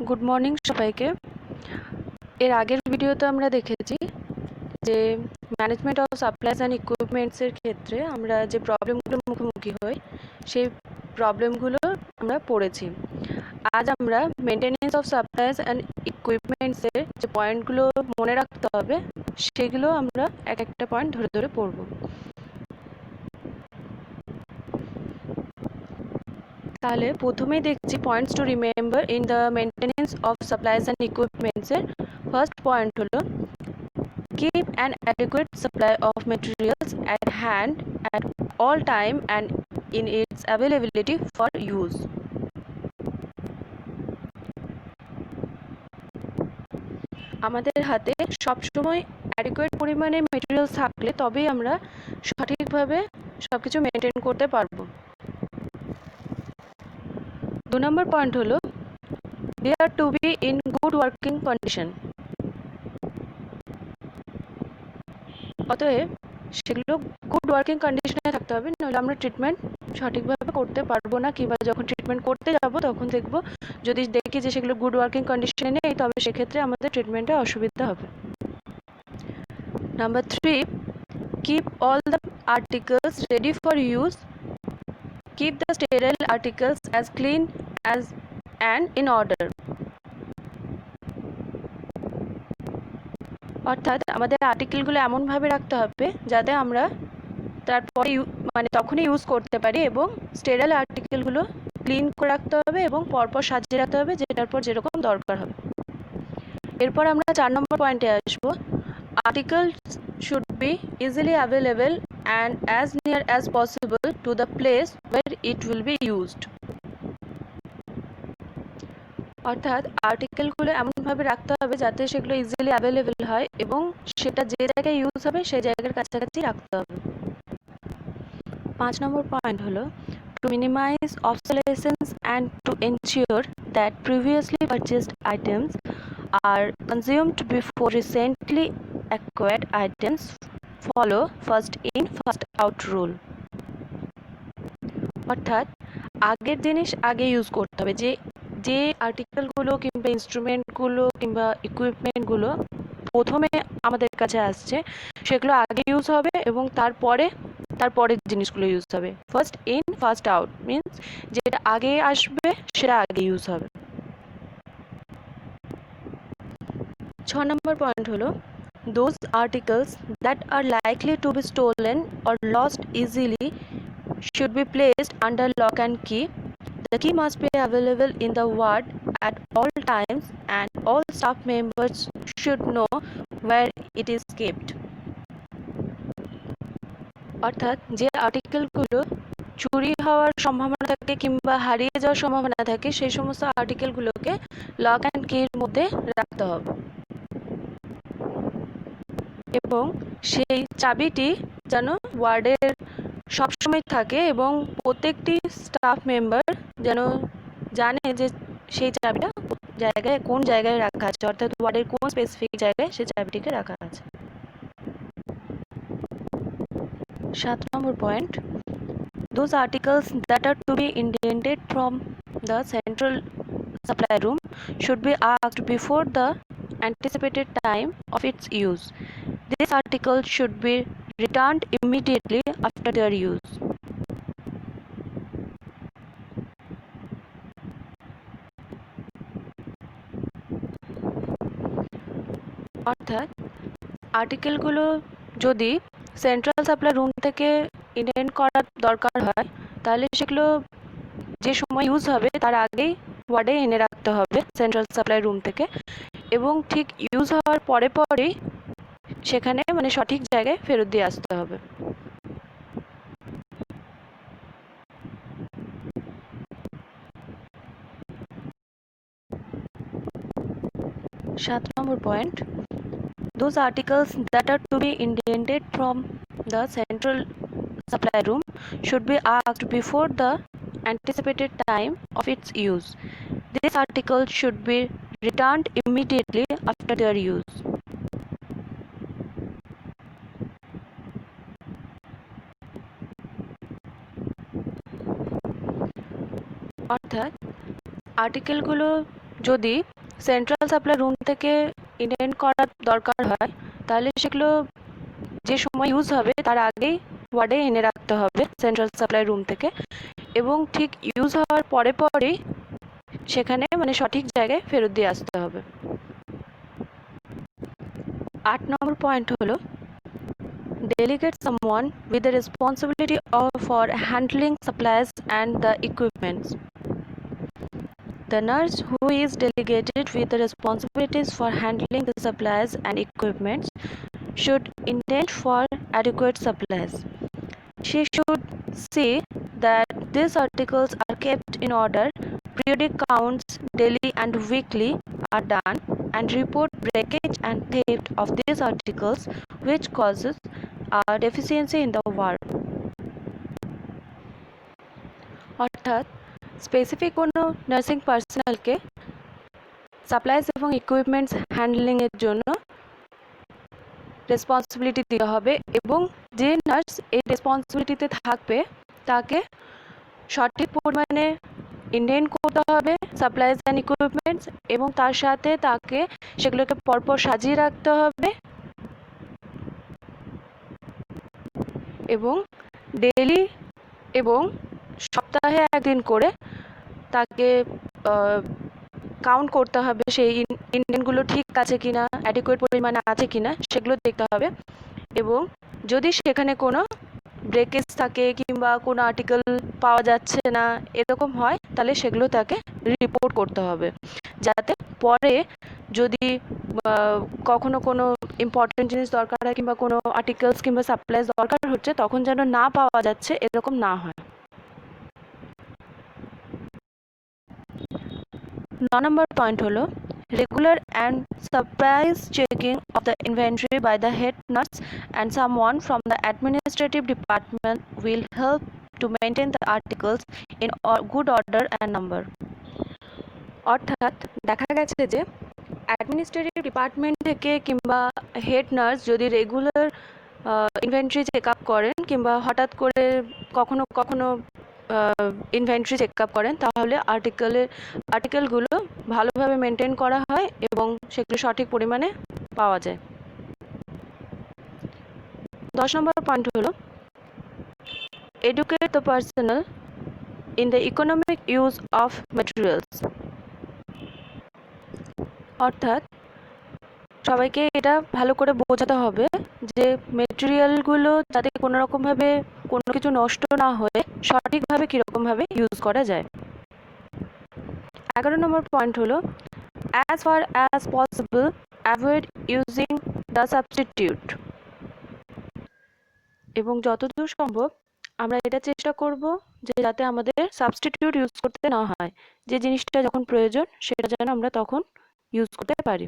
Good morning সবাইকে। এর আগের ভিডিওতে আমরা দেখেছি যে ম্যানেজমেন্ট অফ সাপ্লাইজ অ্যান্ড ইকুইপমেন্টসের ক্ষেত্রে আমরা যে প্রবলেমগুলোর মুখোমুখি হই সেই প্রবলেমগুলো আমরা পড়েছি। আজ আমরা মেনটেনেন্স অফ সাপ্লাইজ অ্যান্ড ইকুইপমেন্টসের যে পয়েন্টগুলো মনে রাখতে হবে সেগুলো আমরা এক একটা পয়েন্ট ধরে ধরে পড়ব। তাহলে প্রথমেই দেখছি points to remember in the maintenance of supplies and ইকুইপমেন্টসের ফার্স্ট পয়েন্ট হলো keep an adequate supply of materials at hand at all time and in its availability for use. আমাদের হাতে সবসময় অ্যাডিকুয়েট পরিমাণে মেটেরিয়ালস থাকলে তবেই আমরা সঠিকভাবে সব কিছু মেনটেন করতে পারবো। 2 নম্বর পয়েন্ট হলো they are to be in good working condition. অতএব সেগুলো গুড ওয়ার্কিং কন্ডিশনে থাকতে হবে, নইলে আমরা ট্রিটমেন্ট সঠিকভাবে করতে পারবো না, কিংবা যখন ট্রিটমেন্ট করতে যাব তখন দেখব যদি দেখি যে সেগুলো গুড ওয়ার্কিং কন্ডিশনে নেই তবে সেক্ষেত্রে আমাদের ট্রিটমেন্টে অসুবিধা হবে। Number 3, keep all the articles ready for use, keep the sterile articles as clean as and in order. অর্থাৎ আমাদের আর্টিকেলগুলো এমনভাবে রাখতে হবে যাতে আমরা তারপরে তখনই ইউজ করতে পারি, এবং স্টেরাইল আর্টিকেলগুলো ক্লিন করে রাখতে হবে এবং পরপর সাজিয়ে রাখতে হবে যেটার পর যেরকম দরকার হবে। এরপর আমরা 4 নম্বর পয়েন্টে আসব। Articles should be easily available and as near as possible to the place where it will be used. অর্থাৎ আর্টিকেলগুলো এমনভাবে রাখতে হবে যাতে সেগুলো ইজিলি অ্যাভেলেবল হয় এবং সেটা যে জায়গায় ইউজ হবে সেই জায়গার কাছাকাছি রাখতে হবে। 5 নম্বর পয়েন্ট হলো to minimize obsolescence and to ensure that previously purchased items are consumed before recently acquired items follow first in first out rule. অর্থাৎ আগের জিনিস আগে ইউজ করতে হবে। যে আর্টিকেলগুলো কিংবা ইনস্ট্রুমেন্টগুলো কিংবা ইকুইপমেন্টগুলো প্রথমে আমাদের কাছে আসছে সেগুলো আগে ইউজ হবে এবং তারপরের জিনিসগুলো ইউজ হবে। First in first out means যেটা আগে আসবে সেটা আগে ইউজ হবে। 6 নম্বর পয়েন্ট হলো those articles that are likely to be stolen or lost easily should be placed under lock and key. The key must be available in the ward at all times and all staff members should know where it is kept. অর্থাৎ যে আর্টিকেলগুলো চুরি হওয়ার সম্ভাবনা থাকে কিংবা হারিয়ে যাওয়ার সম্ভাবনা থাকে সেই সমস্ত আর্টিকেলগুলোকে লক অ্যান্ড কির মধ্যে রাখতে হবে এবং সেই চাবিটি যেন ওয়ার্ডের সবসময় থাকে এবং প্রত্যেকটি স্টাফ মেম্বার যেন জানে যে সেই চাবিটা কোন জায়গায় রাখা আছে, অর্থাৎ ওয়ার্ডের কোন স্পেসিফিক জায়গায় সেই চাবিটিকে রাখা আছে। 7 নম্বর point, those articles that are to be indented from the central supply room should be asked before the anticipated time of its use. These articles should be returned immediately after their use. অর্থাৎ আর্টিকেলগুলো যদি central supply room থেকে indent করার দরকার হয় তাহলে সেগুলো যে সময় ইউজ হবে তার আগেই ওয়ার্ডে এনে রাখতে হবে সেন্ট্রাল সাপ্লাই রুম থেকে, এবং ঠিক ইউজ হওয়ার পরেই সেখানে সঠিক জায়গায় ফেরত দিয়ে আসতে হবে। 7 নম্বর point, those articles that are to be indented from the central supply room should be asked before the anticipated time of its use. These articles should be returned immediately after their use. অর্থাৎ আর্টিকেলগুলো যদি central supply room থেকে intend করার দরকার হয়, তাহলে সেগুলো যে সময় ইউজ হবে তার আগেই ওয়ার্ডে এনে রাখতে হবে সেন্ট্রাল সাপ্লাই রুম থেকে, এবং ঠিক ইউজ হওয়ার পরে পরেই সেখানে মানে সঠিক জায়গায় ফেরত দিয়ে আসতে হবে। 8 নম্বর পয়েন্ট হলো delegate someone with the responsibility for handling supplies and the equipments. The nurse who is delegated with the responsibilities for handling the supplies and equipments should intend for adequate supplies. She should see that these articles are kept in order, periodic counts daily and weekly are done, and report breakage and theft of these articles which causes a deficiency in the ward. অর্থাৎ specific কোনো nursing পার্সোনালকে supplies এবং equipments হ্যান্ডলিংয়ের জন্য responsibility দেওয়া হবে, এবং যে nurse এই রেসপন্সিবিলিটিতে থাকবে তাকে সঠিক পরিমাণে ইনটেন্ড করতে হবে সাপ্লাইজ অ্যান্ড ইকুইপমেন্টস, এবং তার সাথে তাকে সেগুলোকে পরপর সাজিয়ে রাখতে হবে, এবং ডেইলি এবং সপ্তাহে একদিন করে তাকে কাউন্ট করতে হবে সেই ইনটেন্টগুলো ঠিক আছে কিনা, অ্যাডিকুয়েট পরিমাণে আছে কিনা সেগুলো দেখতে হবে, এবং যদি সেখানে কোনো ব্রেকেজ থাকে কিংবা কোনো আর্টিকেল পাওয়া যাচ্ছে না এরকম হয় তাহলে সেগুলো তাকে রিপোর্ট করতে হবে, যাতে পরে যদি কখনো কোনো ইম্পর্টেন্ট জিনিস দরকার হয় কিংবা কোনো আর্টিকেলস কিংবা সাপ্লাইজ দরকার হচ্ছে তখন যেন না পাওয়া যাচ্ছে এরকম না হয়। 9 নম্বর পয়েন্ট হলো regular and surprise checking of the inventory by the head nurse and someone from the administrative department will help to maintain the articles in good order and number. অর্থাৎ দেখা গেছে যে অ্যাডমিনিস্ট্রেটিভ ডিপার্টমেন্ট থেকে কিংবা head nurse যদি regular inventory check up করেন কিংবা হঠাৎ করে কখনো কখনো ইনভেন্টরি চেক আপ করেন তাহলে আর্টিকেলগুলো ভালোভাবে মেনটেন করা হয় এবং সেগুলো সঠিক পরিমাণে পাওয়া যায়। 10 নম্বর পয়েন্ট হলো educate the personal in the economic use of materials. অর্থাৎ সবাইকে এটা ভালো করে বোঝাতে হবে যে মেটেরিয়ালগুলো যাতে কোনো রকমভাবে কোনো কিছু নষ্ট না হয়ে সঠিকভাবে কীরকমভাবে ইউজ করা যায়। 11 নম্বর পয়েন্ট হলো as far as possible avoid using the substitute. এবং যতদূর সম্ভব আমরা এটা চেষ্টা করব যে যাতে আমাদের সাবস্টিটিউট ইউজ করতে না হয়, যে জিনিসটা যখন প্রয়োজন সেটা যেন আমরা তখন ইউজ করতে পারি।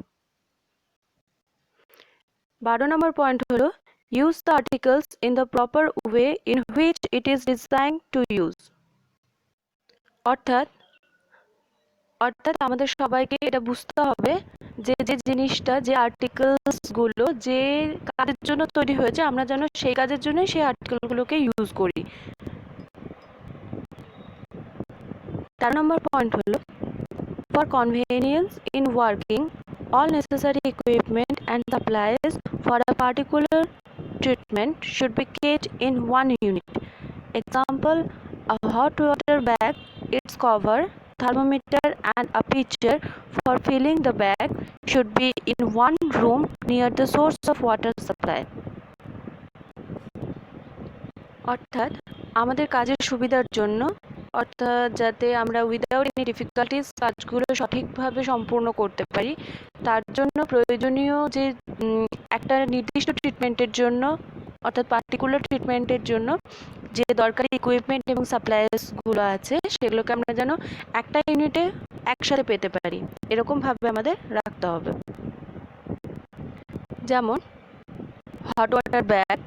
12 নম্বর পয়েন্ট হলো use the articles in the proper way in which it is design to use. অর্থাৎ আমাদের সবাইকে এটা বুঝতে হবে যে যে জিনিসটা যে আর্টিকেলসগুলো যে কাজের জন্য তৈরি হয়েছে আমরা যেন সেই কাজের জন্যই সেই আর্টিকেলগুলোকে ইউজ করি। 13 নম্বর পয়েন্ট হলো for convenience in working, all necessary equipment and supplies for a particular treatment should be kept in one unit. Example, a hot water bag, its cover, thermometer and a pitcher for filling the bag should be in one room near the source of water supply. অর্থাৎ আমাদের কাজের সুবিধার জন্য, অর্থাৎ যাতে আমরা without any difficulties কাজগুলো সঠিকভাবে সম্পূর্ণ করতে পারি তার জন্য প্রয়োজনীয় যে একটা নির্দিষ্ট ট্রিটমেন্টের জন্য অর্থাৎ পার্টিকুলার ট্রিটমেন্টের জন্য যে দরকারি ইকুইপমেন্ট এবং সাপ্লাইসগুলো আছে সেগুলোকে আমরা যেন একটা ইউনিটে একসাথে পেতে পারি এরকমভাবে আমাদের রাখতে হবে। যেমন হট ওয়াটার ব্যাগ,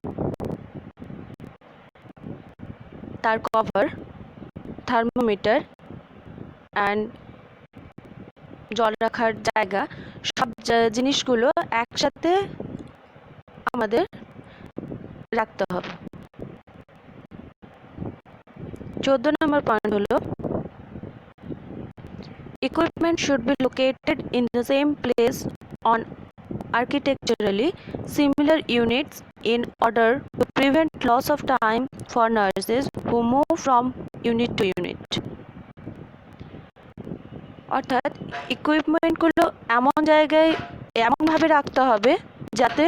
তার কভার, থার্মোমিটার অ্যান্ড জল রাখার জায়গা, সব জিনিসগুলো একসাথে আমাদের রাখতে হবে। 14 নম্বর পয়েন্ট হলো Equipment should be located in the same place on architecturally similar units in order to prevent loss of time for nurses who move from unit to unit. অর্থাৎ ইকুইপমেন্টগুলো এমনভাবে রাখতে হবে যাতে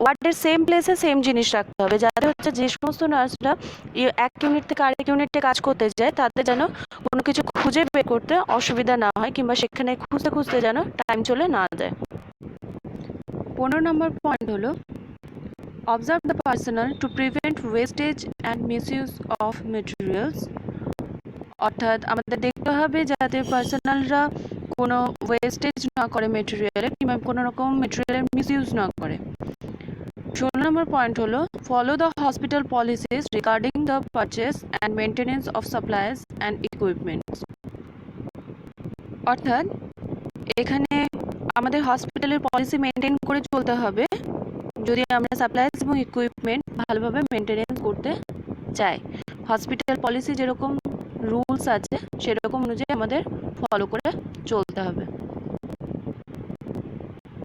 ওয়ার্ডের সেম প্লেসে সেম জিনিস রাখতে হবে, যাতে হচ্ছে যে সমস্ত নার্সরা এক ইউনিট থেকে আরেক ইউনিটে কাজ করতে যায় তাদের যেন কোনো কিছু খুঁজে বের করতে অসুবিধা না হয়, কিংবা সেখানে খুঁজতে খুঁজতে যেন টাইম চলে না যায়। 15 নম্বর পয়েন্ট হলো observe the personal to prevent wastage and misuse of materials. অর্থাৎ আমাদের দেখতে হবে যাতে পার্সোনালরা কোনো ওয়েস্টেজ না করে মেটেরিয়ালের, কিংবা কোনো রকম মেটেরিয়ালের মিসইউজ না করে। 16 নম্বর পয়েন্ট হলো follow the hospital policies regarding the purchase and maintenance of supplies and equipments. অর্থাৎ এখানে আমাদের হসপিটালের পলিসি মেনটেন করে চলতে হবে যদি আমরা সাপ্লাইজ এবং ইকুইপমেন্ট ভালোভাবে মেনটেনেন্স করতে চাই। হসপিটাল পলিসি যেরকম রুলস আছে সেরকম অনুযায়ী আমাদের ফলো করে চলতে হবে।